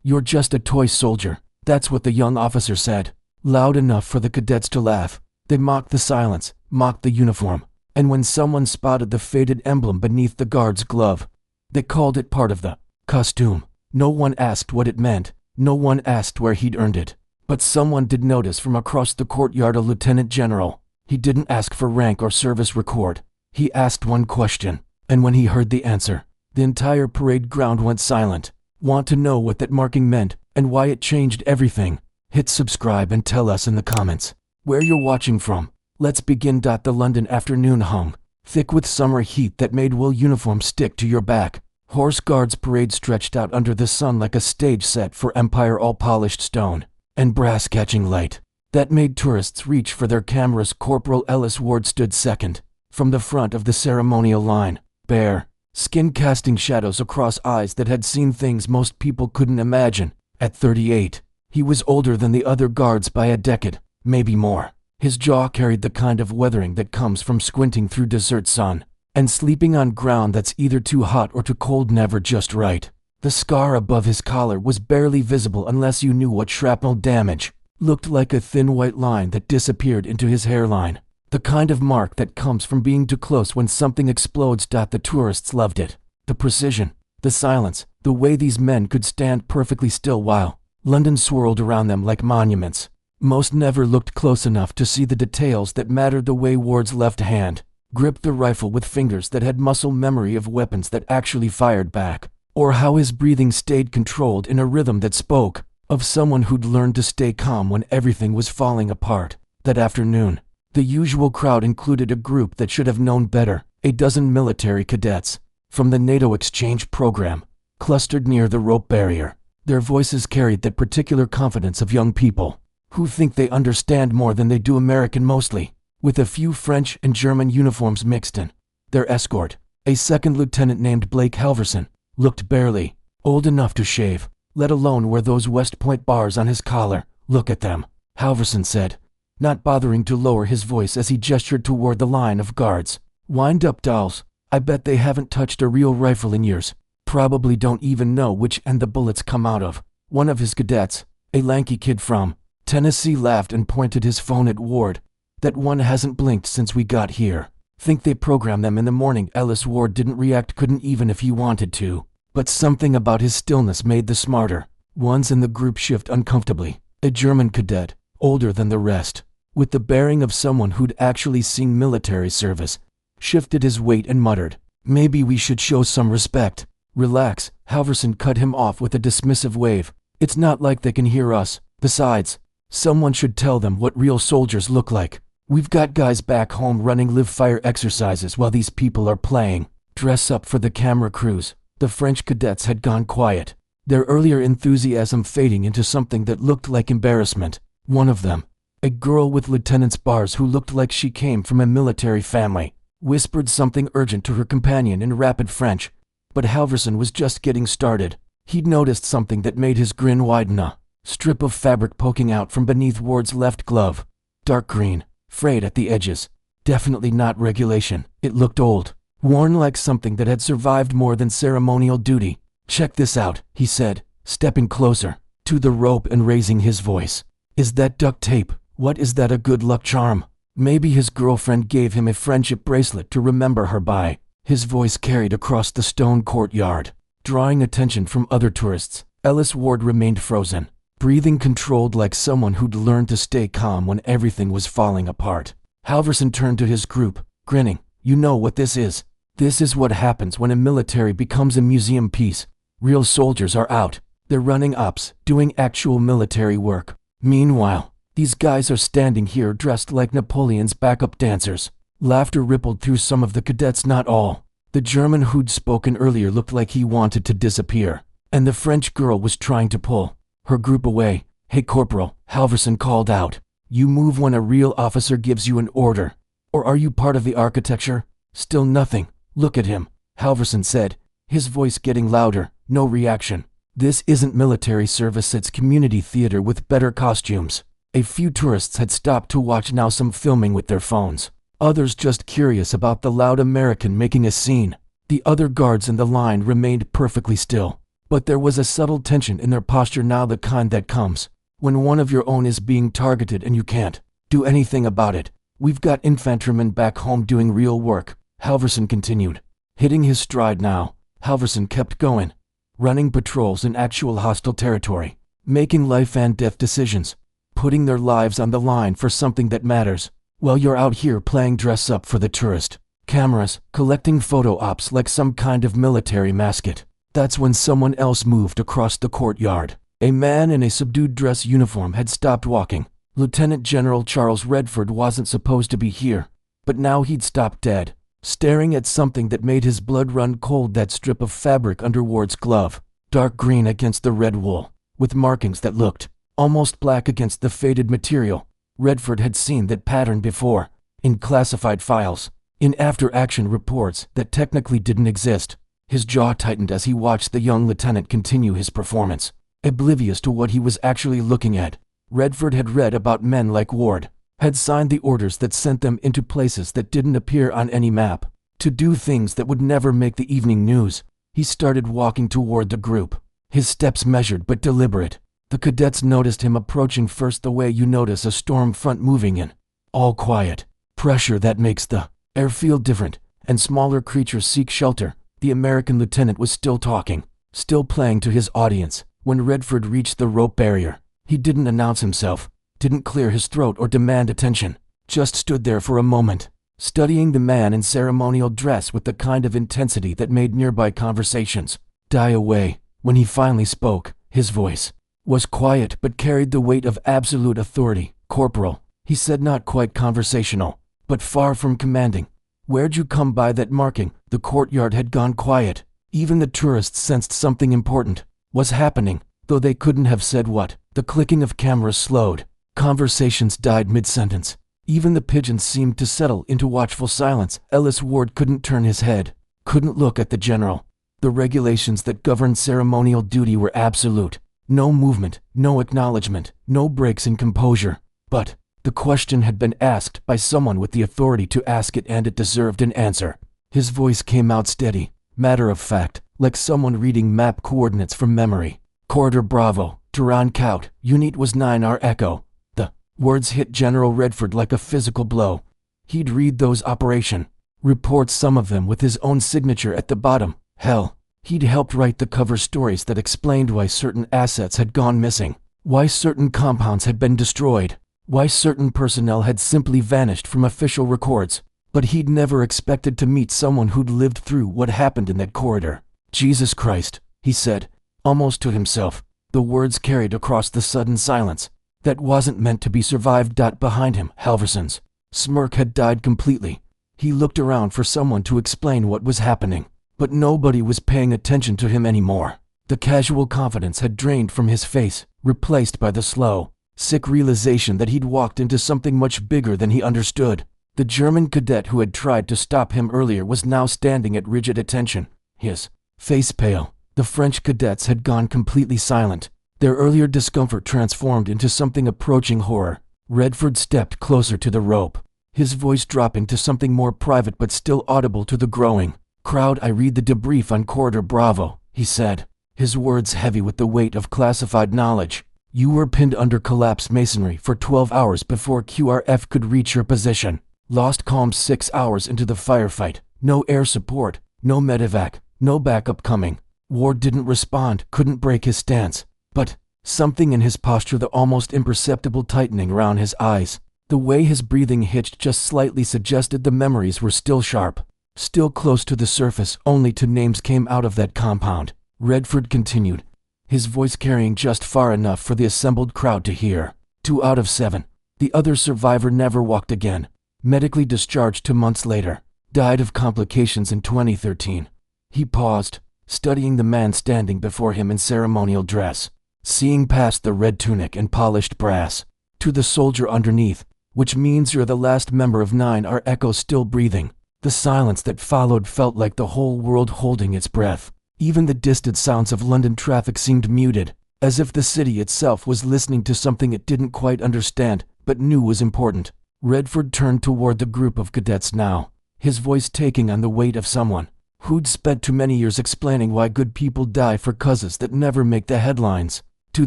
"You're just a toy soldier." That's what the young officer said, loud enough for the cadets to laugh. They mocked the silence, mocked the uniform, and when someone spotted the faded emblem beneath the guard's glove, they called it part of the costume. No one asked what it meant, no one asked where he'd earned it. But someone did notice from across the courtyard a lieutenant general. He didn't ask for rank or service record. He asked one question, and when he heard the answer, the entire parade ground went silent. Want to know what that marking meant and why it changed everything? Hit subscribe and tell us in the comments where you're watching from. Let's begin. The London afternoon hung thick with summer heat that made wool uniforms stick to your back. Horse Guards parade stretched out under the sun like a stage set for Empire, all polished stone and brass catching light that made tourists reach for their cameras. Corporal Ellis Ward stood second from the front of the ceremonial line, bare skin casting shadows across eyes that had seen things most people couldn't imagine. At 38, he was older than the other guards by a decade, maybe more. His jaw carried the kind of weathering that comes from squinting through desert sun and sleeping on ground that's either too hot or too cold, never just right. The scar above his collar was barely visible unless you knew what shrapnel damage looked like, a thin white line that disappeared into his hairline. The kind of mark that comes from being too close when something explodes. The tourists loved it. The precision, the silence, the way these men could stand perfectly still while London swirled around them like monuments. Most never looked close enough to see the details that mattered. The way Ward's left hand gripped the rifle with fingers that had muscle memory of weapons that actually fired back, or how his breathing stayed controlled in a rhythm that spoke of someone who'd learned to stay calm when everything was falling apart. That afternoon, the usual crowd included a group that should have known better. A dozen military cadets from the NATO exchange program clustered near the rope barrier. Their voices carried that particular confidence of young people who think they understand more than they do. American mostly, with a few French and German uniforms mixed in. Their escort, a second lieutenant named Blake Halverson, looked barely old enough to shave, let alone wear those West Point bars on his collar. "Look at them," Halverson said, not bothering to lower his voice as he gestured toward the line of guards. "Wind up, dolls. I bet they haven't touched a real rifle in years. Probably don't even know which end the bullets come out of." One of his cadets, a lanky kid from Tennessee, laughed and pointed his phone at Ward. "That one hasn't blinked since we got here. Think they program them in the morning." Ellis Ward didn't react, couldn't even if he wanted to. But something about his stillness made the smarter ones in the group shift uncomfortably. A German cadet, older than the rest, with the bearing of someone who'd actually seen military service, shifted his weight and muttered, "Maybe we should show some respect." "Relax," Halverson cut him off with a dismissive wave. "It's not like they can hear us. Besides, someone should tell them what real soldiers look like. We've got guys back home running live fire exercises while these people are playing dress up for the camera crews." The French cadets had gone quiet, their earlier enthusiasm fading into something that looked like embarrassment. One of them, a girl with lieutenant's bars who looked like she came from a military family, whispered something urgent to her companion in rapid French. But Halverson was just getting started. He'd noticed something that made his grin widen, a strip of fabric poking out from beneath Ward's left glove. Dark green, frayed at the edges. Definitely not regulation. It looked old, worn like something that had survived more than ceremonial duty. "Check this out," he said, stepping closer to the rope and raising his voice. "Is that duct tape? What is that, a good luck charm? Maybe his girlfriend gave him a friendship bracelet to remember her by." His voice carried across the stone courtyard, drawing attention from other tourists. Ellis Ward remained frozen, breathing controlled like someone who'd learned to stay calm when everything was falling apart. Halverson turned to his group, grinning. "You know what this is? This is what happens when a military becomes a museum piece. Real soldiers are out. They're running ops, doing actual military work. Meanwhile, these guys are standing here dressed like Napoleon's backup dancers." Laughter rippled through some of the cadets, not all. The German who'd spoken earlier looked like he wanted to disappear, and the French girl was trying to pull her group away. "Hey Corporal," Halverson called out. "You move when a real officer gives you an order. Or are you part of the architecture?" "Still nothing. Look at him," Halverson said, his voice getting louder. No reaction. "This isn't military service, it's community theater with better costumes." A few tourists had stopped to watch, now some filming with their phones, others just curious about the loud American making a scene. The other guards in the line remained perfectly still, But there was a subtle tension in their posture now, the kind that comes when one of your own is being targeted and you can't do anything about it. "We've got infantrymen back home doing real work," Halverson continued. Hitting his stride now, Halverson kept going. Running patrols in actual hostile territory, making life and death decisions, putting their lives on the line for something that matters. Well, you're out here playing dress up for the tourist cameras, collecting photo ops like some kind of military mascot. That's when someone else moved across the courtyard. A man in a subdued dress uniform had stopped walking. Lieutenant General Charles Redford wasn't supposed to be here, but now he'd stopped dead, staring at something that made his blood run cold. That strip of fabric under Ward's glove, dark green against the red wool, with markings that looked almost black against the faded material. Redford had seen that pattern before, in classified files, in after-action reports that technically didn't exist. His jaw tightened as he watched the young lieutenant continue his performance, oblivious to what he was actually looking at. Redford had read about men like Ward, had signed the orders that sent them into places that didn't appear on any map, to do things that would never make the evening news. He started walking toward the group, his steps measured but deliberate. The cadets noticed him approaching first, the way you notice a storm front moving in. All quiet. Pressure that makes the air feel different, and smaller creatures seek shelter. The American lieutenant was still talking, still playing to his audience, when Redford reached the rope barrier. He didn't announce himself, didn't clear his throat or demand attention, just stood there for a moment, studying the man in ceremonial dress with the kind of intensity that made nearby conversations die away. When he finally spoke, his voice was quiet but carried the weight of absolute authority. "Corporal," he said, not quite conversational, but far from commanding. "Where'd you come by that marking?" The courtyard had gone quiet. Even the tourists sensed something important was happening, though they couldn't have said what. The clicking of cameras slowed. Conversations died mid-sentence. Even the pigeons seemed to settle into watchful silence. Ellis Ward couldn't turn his head, couldn't look at the general. The regulations that governed ceremonial duty were absolute. No movement, no acknowledgement, no breaks in composure. But the question had been asked by someone with the authority to ask it, and it deserved an answer. His voice came out steady, matter of fact, like someone reading map coordinates from memory. "Corridor Bravo, Turan Kaut, Unit was 9R Echo." The words hit General Redford like a physical blow. He'd read those operation reports, some of them with his own signature at the bottom. Hell, he'd helped write the cover stories that explained why certain assets had gone missing, why certain compounds had been destroyed, why certain personnel had simply vanished from official records. But he'd never expected to meet someone who'd lived through what happened in that corridor. "Jesus Christ," he said, almost to himself. The words carried across the sudden silence that wasn't meant to be survived. Behind him, Halverson's smirk had died completely. He looked around for someone to explain what was happening, but nobody was paying attention to him anymore. The casual confidence had drained from his face, replaced by the slow, sick realization that he'd walked into something much bigger than he understood. The German cadet who had tried to stop him earlier was now standing at rigid attention, his face pale. The French cadets had gone completely silent, their earlier discomfort transformed into something approaching horror. Redford stepped closer to the rope, his voice dropping to something more private but still audible to the growing crowd. "I read the debrief on Corridor Bravo," he said, his words heavy with the weight of classified knowledge. "You were pinned under collapsed masonry for 12 hours before QRF could reach your position. Lost comms 6 hours into the firefight. No air support, no medevac, no backup coming." Ward didn't respond, couldn't break his stance, but something in his posture, the almost imperceptible tightening around his eyes, the way his breathing hitched just slightly, suggested the memories were still sharp, still close to the surface. "Only 2 names came out of that compound," Redford continued, his voice carrying just far enough for the assembled crowd to hear. 2 out of 7. The other survivor never walked again. Medically discharged 2 months later. Died of complications in 2013. He paused, studying the man standing before him in ceremonial dress, seeing past the red tunic and polished brass, to the soldier underneath, "Which means you're the last member of 9R Echo still breathing." The silence that followed felt like the whole world holding its breath. Even the distant sounds of London traffic seemed muted, as if the city itself was listening to something it didn't quite understand, but knew was important. Redford turned toward the group of cadets now, his voice taking on the weight of someone who'd spent too many years explaining why good people die for causes that never make the headlines. To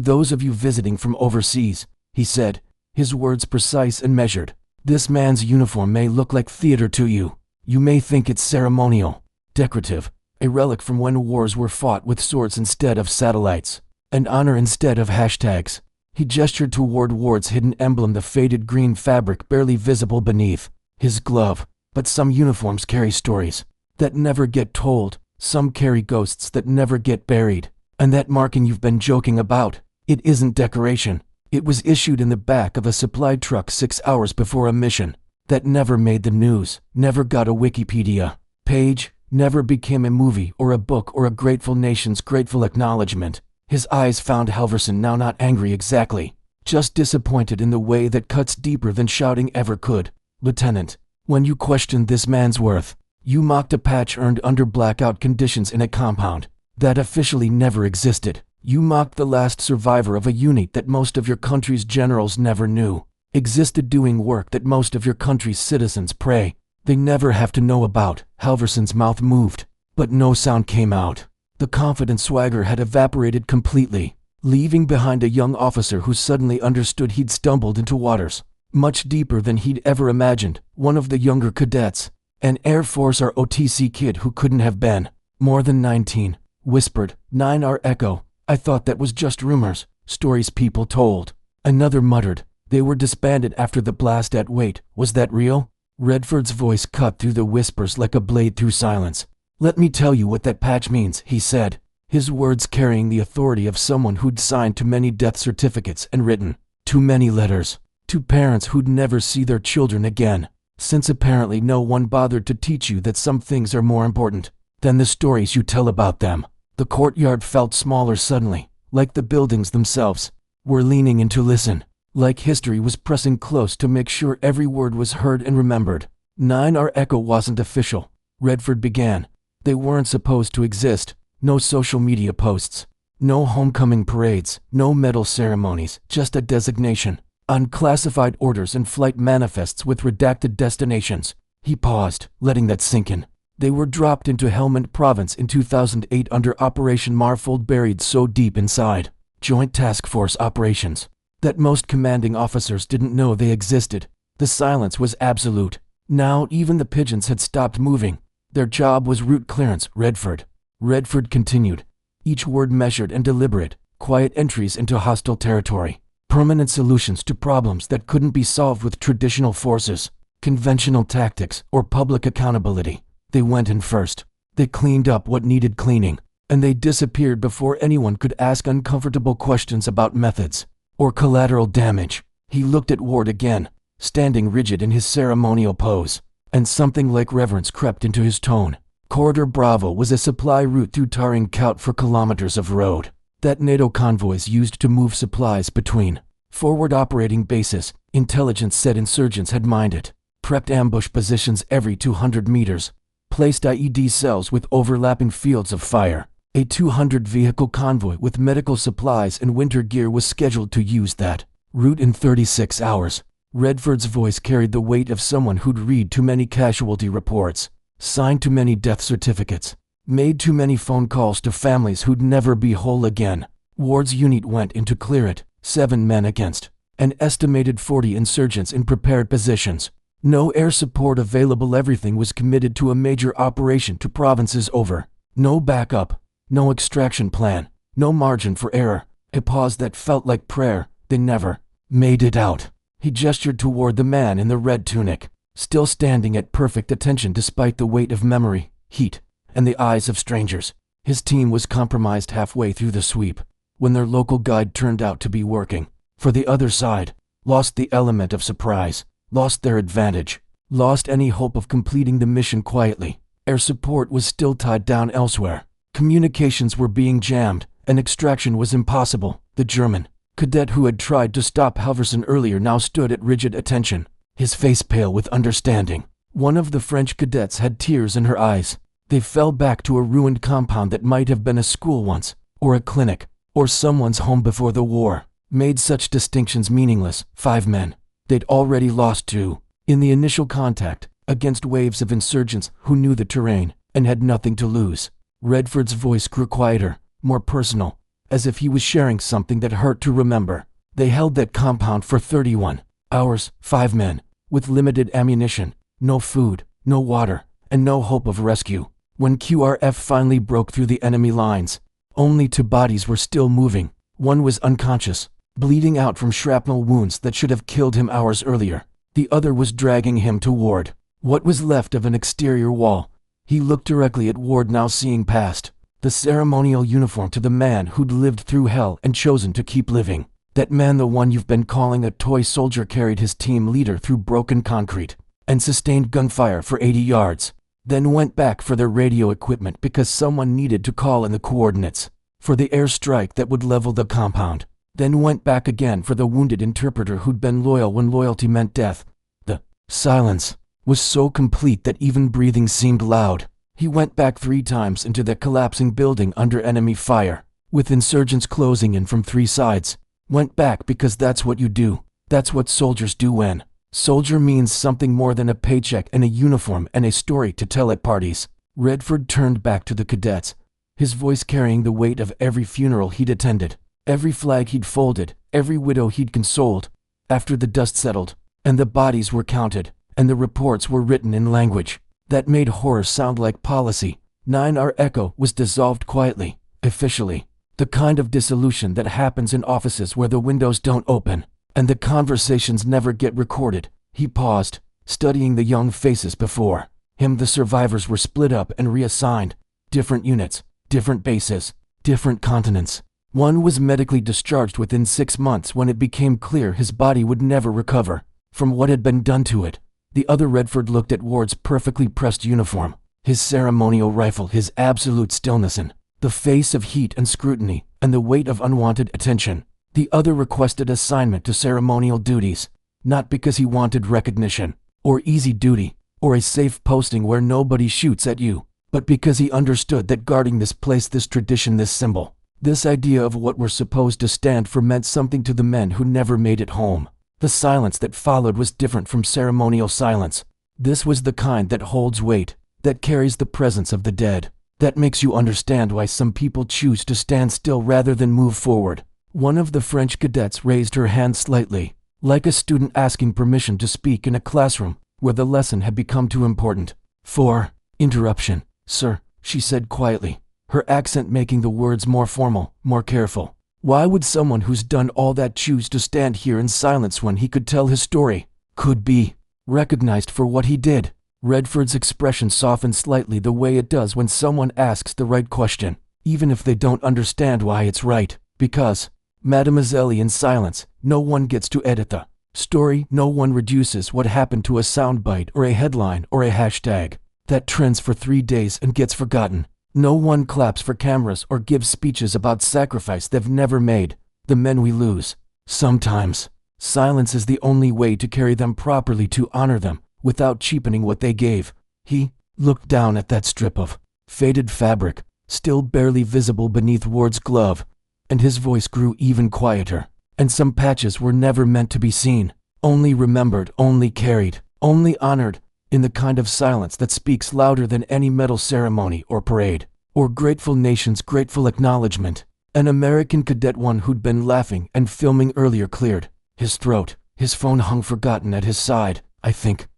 those of you visiting from overseas, he said, his words precise and measured, this man's uniform may look like theater to you. You may think it's ceremonial, decorative, a relic from when wars were fought with swords instead of satellites, and honor instead of hashtags. He gestured toward Ward's hidden emblem, the faded green fabric barely visible beneath his glove. But some uniforms carry stories that never get told. Some carry ghosts that never get buried. And that marking you've been joking about, it isn't decoration. It was issued in the back of a supply truck 6 hours before a mission that never made the news, never got a Wikipedia page, never became a movie or a book or a grateful nation's grateful acknowledgement. His eyes found Halverson, now not angry exactly, just disappointed in the way that cuts deeper than shouting ever could. Lieutenant, when you questioned this man's worth, you mocked a patch earned under blackout conditions in a compound that officially never existed. You mocked the last survivor of a unit that most of your country's generals never knew existed, doing work that most of your country's citizens pray they never have to know about. Halverson's mouth moved, but no sound came out. The confident swagger had evaporated completely, leaving behind a young officer who suddenly understood he'd stumbled into waters much deeper than he'd ever imagined. One of the younger cadets, an Air Force ROTC kid who couldn't have been more than 19, whispered, 9R Echo. I thought that was just rumors, stories people told. Another muttered, they were disbanded after the blast at Wait. Was that real? Redford's voice cut through the whispers like a blade through silence. Let me tell you what that patch means, he said, his words carrying the authority of someone who'd signed too many death certificates and written too many letters to parents who'd never see their children again, since apparently no one bothered to teach you that some things are more important than the stories you tell about them. The courtyard felt smaller suddenly, like the buildings themselves were leaning in to listen, like history was pressing close to make sure every word was heard and remembered. 9R Echo wasn't official, Redford began. They weren't supposed to exist. No social media posts, no homecoming parades, no medal ceremonies, just a designation, unclassified orders and flight manifests with redacted destinations. He paused, letting that sink in. They were dropped into Helmand Province in 2008 under Operation Marfold, buried so deep inside Joint Task Force operations that most commanding officers didn't know they existed. The silence was absolute. Now even the pigeons had stopped moving. Their job was route clearance. Redford continued, each word measured and deliberate, quiet entries into hostile territory, permanent solutions to problems that couldn't be solved with traditional forces, conventional tactics, or public accountability. They went in first. They cleaned up what needed cleaning, and they disappeared before anyone could ask uncomfortable questions about methods or collateral damage. He looked at Ward again, standing rigid in his ceremonial pose, and something like reverence crept into his tone. Corridor Bravo was a supply route through Taring Kout for kilometers of road that NATO convoys used to move supplies between forward operating bases. Intelligence said insurgents had mined it, prepped ambush positions every 200 meters, placed IED cells with overlapping fields of fire. A 200-vehicle convoy with medical supplies and winter gear was scheduled to use that route in 36 hours. Redford's voice carried the weight of someone who'd read too many casualty reports, signed too many death certificates, made too many phone calls to families who'd never be whole again. Ward's unit went in to clear it, 7 men against an estimated 40 insurgents in prepared positions. No air support available. Everything was committed to a major operation to provinces over. No backup, no extraction plan, no margin for error. A pause that felt like prayer. They never made it out. He gestured toward the man in the red tunic, still standing at perfect attention despite the weight of memory, heat, and the eyes of strangers. His team was compromised halfway through the sweep, when their local guide turned out to be working for the other side, lost the element of surprise, lost their advantage, lost any hope of completing the mission quietly. Air support was still tied down elsewhere. Communications were being jammed, and extraction was impossible. The German cadet who had tried to stop Halverson earlier now stood at rigid attention, his face pale with understanding. One of the French cadets had tears in her eyes. They fell back to a ruined compound that might have been a school once, or a clinic, or someone's home before the war. Made such distinctions meaningless. 5 men. They'd already lost 2 in the initial contact, against waves of insurgents who knew the terrain and had nothing to lose. Redford's voice grew quieter, more personal, as if he was sharing something that hurt to remember. They held that compound for 31 hours, 5 men, with limited ammunition, no food, no water, and no hope of rescue. When QRF finally broke through the enemy lines, only 2 bodies were still moving. One was unconscious, bleeding out from shrapnel wounds that should have killed him hours earlier. The other was dragging him toward what was left of an exterior wall. He looked directly at Ward, now seeing past the ceremonial uniform, to the man who'd lived through hell and chosen to keep living. That man, the one you've been calling a toy soldier, carried his team leader through broken concrete and sustained gunfire for 80 yards. Then went back for their radio equipment because someone needed to call in the coordinates for the airstrike that would level the compound. Then went back again for the wounded interpreter who'd been loyal when loyalty meant death. The silence was so complete that even breathing seemed loud. He went back 3 times into the collapsing building under enemy fire, with insurgents closing in from 3 sides. Went back because that's what you do. That's what soldiers do when soldier means something more than a paycheck and a uniform and a story to tell at parties. Redford turned back to the cadets, his voice carrying the weight of every funeral he'd attended, every flag he'd folded, every widow he'd consoled. After the dust settled, and the bodies were counted, and the reports were written in language that made horror sound like policy, 9R Echo was dissolved quietly, officially. The kind of dissolution that happens in offices where the windows don't open and the conversations never get recorded. He paused, studying the young faces before him. The survivors were split up and reassigned. Different units, different bases, different continents. One was medically discharged within 6 months when it became clear his body would never recover from what had been done to it. The other, Redford looked at Ward's perfectly pressed uniform, his ceremonial rifle, his absolute stillness, and the face of heat and scrutiny, and the weight of unwanted attention. The other requested assignment to ceremonial duties, not because he wanted recognition, or easy duty, or a safe posting where nobody shoots at you, but because he understood that guarding this place, this tradition, this symbol, this idea of what we're supposed to stand for meant something to the men who never made it home. The silence that followed was different from ceremonial silence. This was the kind that holds weight, that carries the presence of the dead, that makes you understand why some people choose to stand still rather than move forward. One of the French cadets raised her hand slightly, like a student asking permission to speak in a classroom where the lesson had become too important. For interruption, sir, she said quietly, her accent making the words more formal, more careful. Why would someone who's done all that choose to stand here in silence when he could tell his story, could be recognized for what he did? Redford's expression softened slightly, the way it does when someone asks the right question, even if they don't understand why it's right. Because, Mademoiselle, in silence, no one gets to edit the story, no one reduces what happened to a soundbite or a headline or a hashtag that trends for 3 days and gets forgotten. No one claps for cameras or gives speeches about sacrifice they've never made. The men we lose. Sometimes, silence is the only way to carry them properly, to honor them, without cheapening what they gave. He looked down at that strip of faded fabric, still barely visible beneath Ward's glove, and his voice grew even quieter. And some patches were never meant to be seen, only remembered, only carried, only honored, in the kind of silence that speaks louder than any medal ceremony or parade, or grateful nation's grateful acknowledgement. An American cadet, one who'd been laughing and filming earlier, cleared his throat. His phone hung forgotten at his side. I think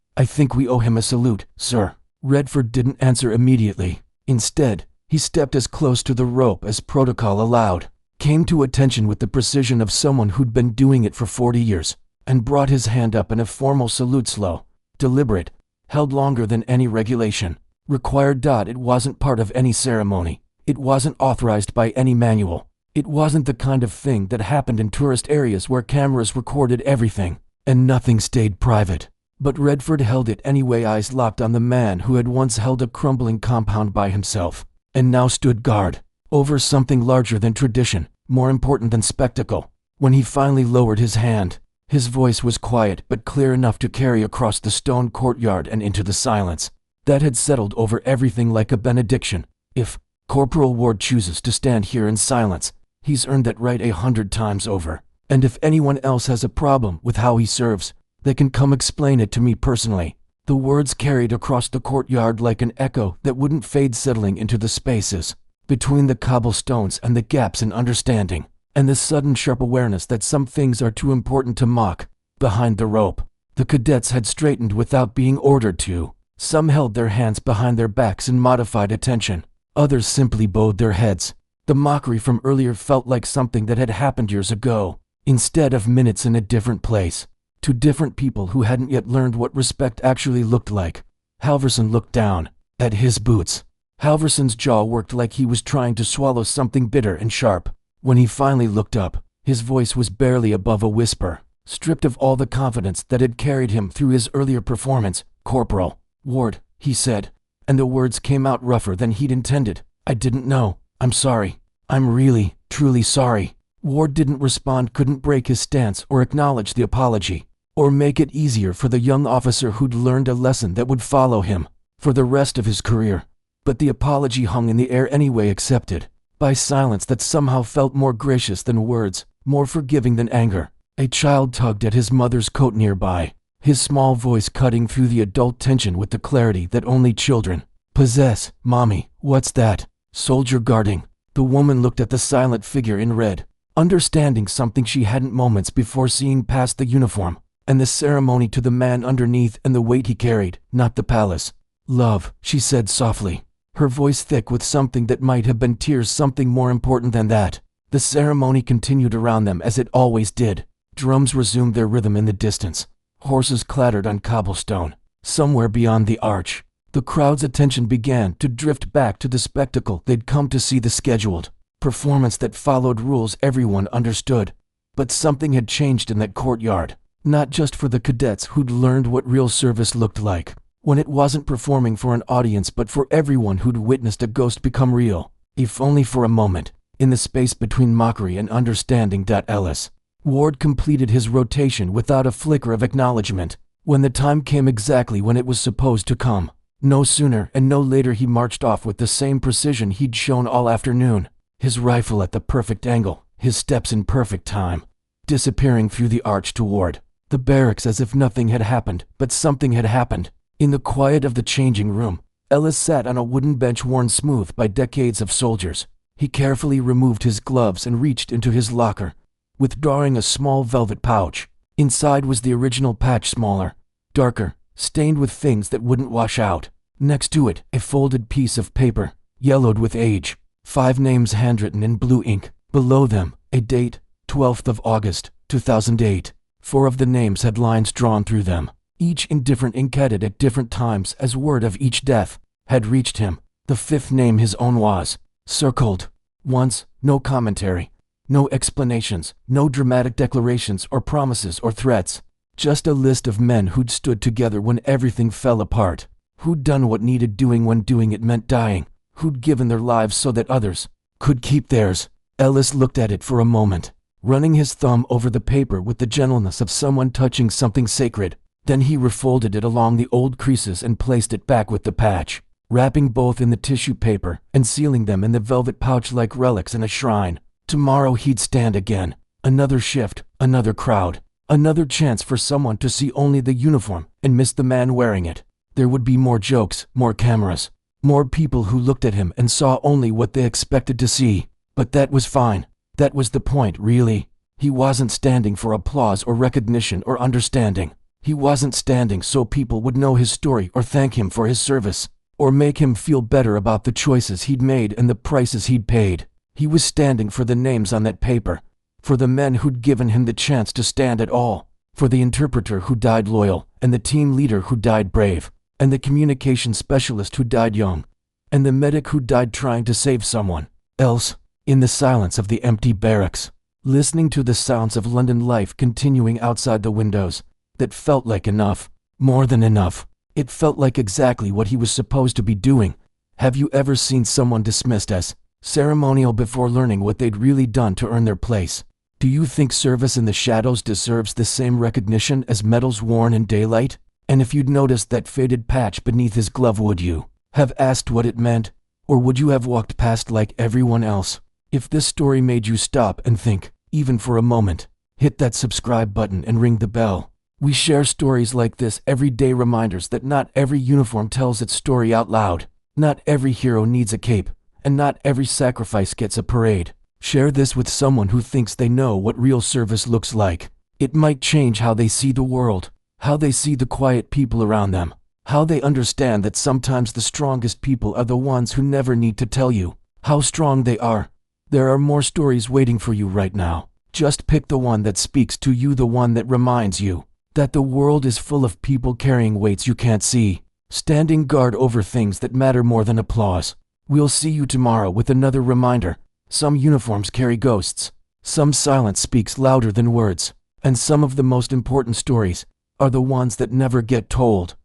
we owe him a salute, sir. Redford didn't answer immediately. Instead, he stepped as close to the rope as protocol allowed, came to attention with the precision of someone who'd been doing it for 40 years, and brought his hand up in a formal salute, slow, deliberate, held longer than any regulation required. It wasn't part of any ceremony. It wasn't authorized by any manual. It wasn't the kind of thing that happened in tourist areas where cameras recorded everything, and nothing stayed private. But Redford held it anyway, eyes locked on the man who had once held a crumbling compound by himself, and now stood guard over something larger than tradition, more important than spectacle. When he finally lowered his hand, his voice was quiet but clear enough to carry across the stone courtyard and into the silence that had settled over everything like a benediction. If Corporal Ward chooses to stand here in silence, he's earned that right 100 times over. And if anyone else has a problem with how he serves, they can come explain it to me personally. The words carried across the courtyard like an echo that wouldn't fade, settling into the spaces between the cobblestones and the gaps in understanding, and the sudden sharp awareness that some things are too important to mock. Behind the rope, the cadets had straightened without being ordered to. Some held their hands behind their backs in modified attention. Others simply bowed their heads. The mockery from earlier felt like something that had happened years ago, instead of minutes in a different place, to different people who hadn't yet learned what respect actually looked like. Halverson looked down at his boots. Halverson's jaw worked like he was trying to swallow something bitter and sharp. When he finally looked up, his voice was barely above a whisper, stripped of all the confidence that had carried him through his earlier performance. "Corporal Ward," he said, and the words came out rougher than he'd intended. "I didn't know. I'm sorry. I'm really, truly sorry." Ward didn't respond, couldn't break his stance or acknowledge the apology, or make it easier for the young officer who'd learned a lesson that would follow him for the rest of his career. But the apology hung in the air anyway, accepted by silence that somehow felt more gracious than words, more forgiving than anger. A child tugged at his mother's coat nearby, his small voice cutting through the adult tension with the clarity that only children possess. "Mommy, what's that?" "Soldier guarding." The woman looked at the silent figure in red, understanding something she hadn't moments before, seeing past the uniform and the ceremony to the man underneath and the weight he carried, not the palace. "Love," she said softly, her voice thick with something that might have been tears, something more important than that. The ceremony continued around them as it always did. Drums resumed their rhythm in the distance. Horses clattered on cobblestone. Somewhere beyond the arch, the crowd's attention began to drift back to the spectacle they'd come to see, the scheduled performance that followed rules everyone understood. But something had changed in that courtyard, not just for the cadets who'd learned what real service looked like when it wasn't performing for an audience, but for everyone who'd witnessed a ghost become real, if only for a moment, in the space between mockery and understanding. Ellis Ward completed his rotation without a flicker of acknowledgement. When the time came, exactly when it was supposed to come, no sooner and no later, he marched off with the same precision he'd shown all afternoon, his rifle at the perfect angle, his steps in perfect time, disappearing through the arch toward the barracks as if nothing had happened. But something had happened. In the quiet of the changing room, Ellis sat on a wooden bench worn smooth by decades of soldiers. He carefully removed his gloves and reached into his locker, withdrawing a small velvet pouch. Inside was the original patch, smaller, darker, stained with things that wouldn't wash out. Next to it, a folded piece of paper, yellowed with age. 5 names handwritten in blue ink. Below them, a date, 12th of August, 2008. 4 of the names had lines drawn through them, each in different ink, added at different times as word of each death had reached him. The 5th name, his own, was circled once. No commentary, no explanations, no dramatic declarations or promises or threats. Just a list of men who'd stood together when everything fell apart, who'd done what needed doing when doing it meant dying, who'd given their lives so that others could keep theirs. Ellis looked at it for a moment, running his thumb over the paper with the gentleness of someone touching something sacred. Then he refolded it along the old creases and placed it back with the patch, wrapping both in the tissue paper and sealing them in the velvet pouch like relics in a shrine. Tomorrow he'd stand again. Another shift, another crowd, another chance for someone to see only the uniform and miss the man wearing it. There would be more jokes, more cameras, more people who looked at him and saw only what they expected to see. But that was fine. That was the point, really. He wasn't standing for applause or recognition or understanding. He wasn't standing so people would know his story or thank him for his service, or make him feel better about the choices he'd made and the prices he'd paid. He was standing for the names on that paper, for the men who'd given him the chance to stand at all, for the interpreter who died loyal, and the team leader who died brave, and the communication specialist who died young, and the medic who died trying to save someone else. In the silence of the empty barracks, listening to the sounds of London life continuing outside the windows, that felt like enough, more than enough. It felt like exactly what he was supposed to be doing. Have you ever seen someone dismissed as ceremonial before learning what they'd really done to earn their place? Do you think service in the shadows deserves the same recognition as medals worn in daylight? And if you'd noticed that faded patch beneath his glove, would you have asked what it meant? Or would you have walked past like everyone else? If this story made you stop and think, even for a moment, hit that subscribe button and ring the bell. We share stories like this, everyday reminders that not every uniform tells its story out loud. Not every hero needs a cape, and not every sacrifice gets a parade. Share this with someone who thinks they know what real service looks like. It might change how they see the world, how they see the quiet people around them, how they understand that sometimes the strongest people are the ones who never need to tell you how strong they are. There are more stories waiting for you right now. Just pick the one that speaks to you, the one that reminds you that the world is full of people carrying weights you can't see, standing guard over things that matter more than applause. We'll see you tomorrow with another reminder. Some uniforms carry ghosts, some silence speaks louder than words, and some of the most important stories are the ones that never get told.